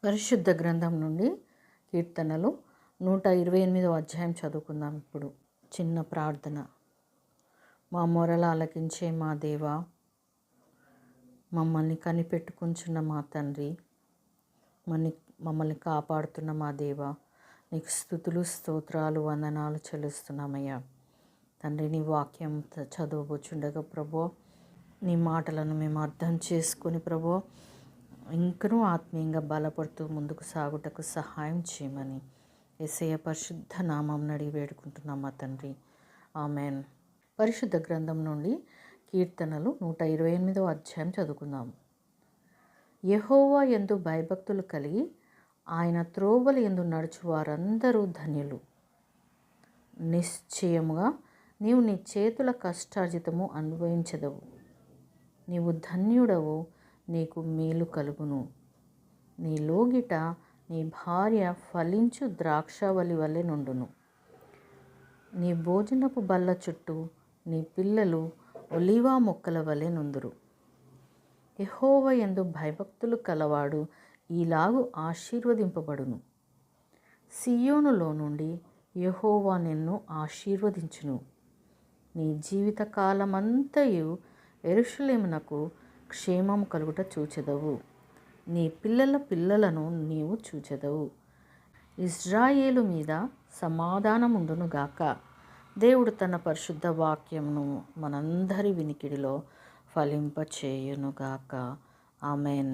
పరిశుద్ధ గ్రంథం నుండి కీర్తనలు 128వ అధ్యాయం చదువుకుందాం. ఇప్పుడు చిన్న ప్రార్థన. మా మొరల ఆలకించే మా దేవా, మమ్మల్ని కనిపెట్టుకుంటున్న మా తండ్రి, మమ్మల్ని కాపాడుతున్న మా దేవా, నీకు స్తుతులు స్తోత్రాలు వందనాలు చెల్లిస్తున్నామయ్యా. తండ్రి, నీ వాక్యం చదువుబోచుండగా ప్రభు, నీ మాటలను మేము అర్థం చేసుకొని ప్రభు ఇంకనూ ఆత్మీయంగా బలపడుతూ ముందుకు సాగుటకు సహాయం చేయమని యేసయ్య పరిశుద్ధ నామం అడిగి వేడుకుంటున్నాం మా తండ్రి. ఆమెన్. పరిశుద్ధ గ్రంథం నుండి కీర్తనలు 128వ అధ్యాయం చదువుకుందాం. యెహోవా యందు భయభక్తులు కలిగి ఆయన త్రోవల యందు నడుచు వారందరూ ధన్యులు. నిశ్చయముగా నీవు నీ చేతుల కష్టార్జితము అనుభవించదవు. నీవు ధన్యుడవు, నీకు మేలు కలుగును. నీ లోగిట నీ భార్య ఫలించు ద్రాక్షవల్లి వలె నుండును. నీ భోజనపు బల్ల చుట్టూ నీ పిల్లలు ఒలీవ మొక్కల వలె నుందురు. యెహోవా యందు భయభక్తులు కలవాడు ఈలాగు ఆశీర్వదింపబడును. సియోనులో నుండి యెహోవా నిన్ను ఆశీర్వదించును. నీ జీవితకాలమంతయు యెరూషలేమునకు క్షేమము కలుగుట చూచెదవు. నీ పిల్లల పిల్లలను నీవు చూచెదవు. ఇజ్రాయేలు మీద సమాధానముండునుగాక. దేవుడు తన పరిశుద్ధ వాక్యమును మనందరి వినికిడిలో ఫలింపచేయునుగాక. ఆమెన్.